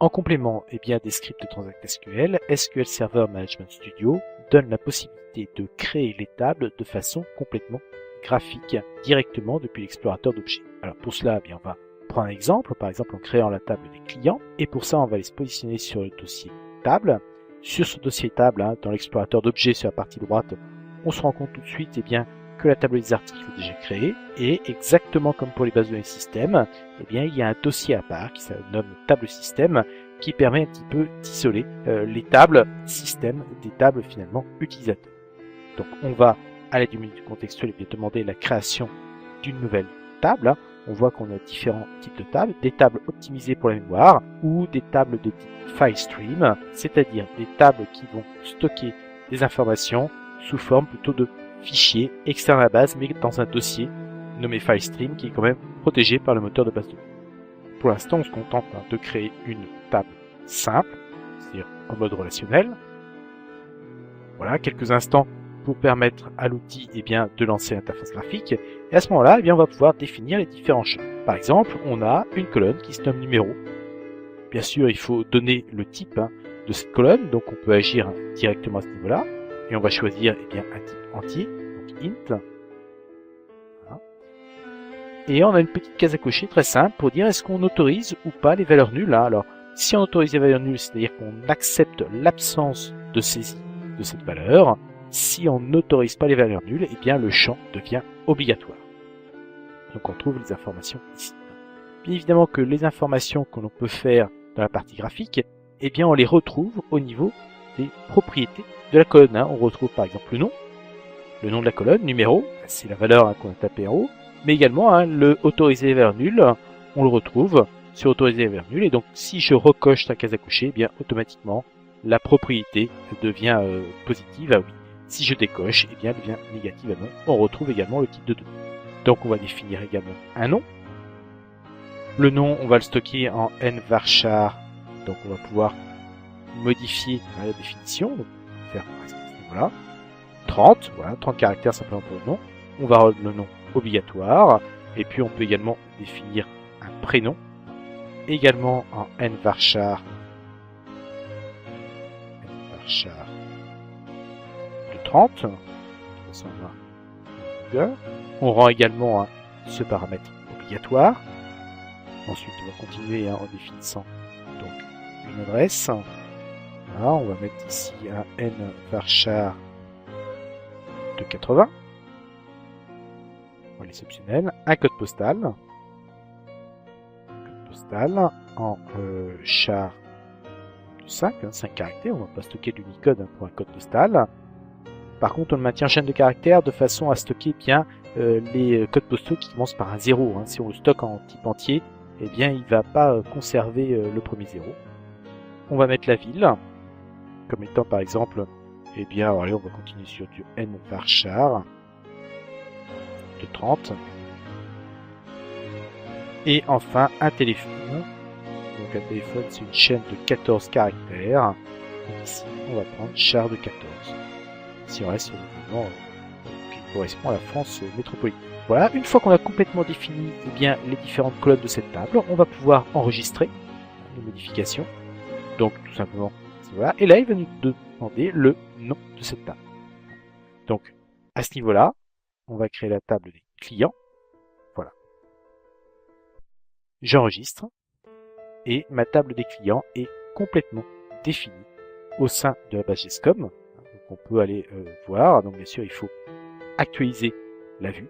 En complément des scripts de Transact SQL, SQL Server Management Studio donne la possibilité de créer les tables de façon complètement graphique directement depuis l'explorateur d'objets. Alors pour cela, on va prendre un exemple, par exemple en créant la table des clients, et pour ça on va aller se positionner sur le dossier table. Sur ce dossier table, dans l'explorateur d'objets sur la partie droite, on se rend compte tout de suite que la table des articles est déjà créée, et exactement comme pour les bases de données système, il y a un dossier à part qui se nomme table système, qui permet un petit peu d'isoler les tables système des tables finalement utilisateurs. Donc on va, à l'aide du menu contextuel, demander la création d'une nouvelle table. On voit qu'on a différents types de tables, des tables optimisées pour la mémoire ou des tables de type file stream, c'est-à-dire des tables qui vont stocker des informations sous forme plutôt de fichiers externes à la base, mais dans un dossier nommé file stream qui est quand même protégé par le moteur de base de données. Pour l'instant, on se contente de créer une table simple, c'est-à-dire en mode relationnel. Voilà, quelques instants pour permettre à l'outil de lancer l'interface graphique. Et à ce moment-là, on va pouvoir définir les différents champs. Par exemple, on a une colonne qui se nomme numéro. Bien sûr, il faut donner le type de cette colonne, donc on peut agir directement à ce niveau-là. Et on va choisir un type entier, donc int. Voilà. Et on a une petite case à cocher très simple pour dire est-ce qu'on autorise ou pas les valeurs nulles. Alors, si on autorise les valeurs nulles, c'est-à-dire qu'on accepte l'absence de saisie de cette valeur. Si on n'autorise pas les valeurs nulles, le champ devient obligatoire. Donc on trouve les informations ici. Bien évidemment que les informations que l'on peut faire dans la partie graphique, on les retrouve au niveau des propriétés de la colonne. On retrouve par exemple le nom de la colonne, numéro, c'est la valeur qu'on a tapé en haut, mais également le autoriser les valeurs nulles, on le retrouve sur autoriser les valeurs nulles, et donc si je recoche la case à cocher, automatiquement la propriété devient positive à oui. Si je décoche, elle devient négative à non. On retrouve également le type de données. Donc on va définir également un nom. Le nom, on va le stocker en nvarchar. Donc on va pouvoir modifier la définition. Donc, faire par exemple à ce niveau-là. 30, voilà, 30 caractères simplement pour le nom. On va rendre le nom obligatoire. Et puis on peut également définir un prénom. Également en nvarchar. De 30. On rend également ce paramètre obligatoire. Ensuite, on va continuer en définissant donc une adresse. Voilà, on va mettre ici un nvarchar de 80. On va les optionnels. Un code postal. Code postal en char de 5 caractères. On ne va pas stocker de l'Unicode pour un code postal. Par contre, on le maintient en chaîne de caractères de façon à stocker les codes postaux qui commencent par un 0. Si on le stocke en type entier, il va pas conserver le premier 0. On va mettre la ville, comme étant par exemple, allez, on va continuer sur du nvarchar de 30. Et enfin, un téléphone. Donc un téléphone, c'est une chaîne de 14 caractères. Donc ici, on va prendre char de 14. Si on reste sur l'événement qui correspond à la France métropolitaine. Voilà, une fois qu'on a complètement défini les différentes colonnes de cette table, on va pouvoir enregistrer les modifications. Donc tout simplement, voilà. Et là, il va nous demander le nom de cette table. Donc à ce niveau-là, on va créer la table des clients. Voilà. J'enregistre et ma table des clients est complètement définie au sein de la base GESCOM. On peut aller voir. Donc bien sûr, il faut actualiser la vue.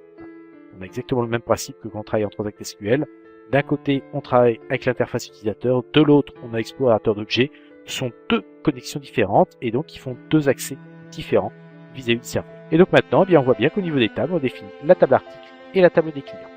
On a exactement le même principe que quand on travaille en Transact SQL. D'un côté, on travaille avec l'interface utilisateur. De l'autre, on a explorateur d'objets. Ce sont deux connexions différentes et donc ils font deux accès différents vis-à-vis du serveur. Et donc maintenant, on voit bien qu'au niveau des tables, on définit la table article et la table des clients.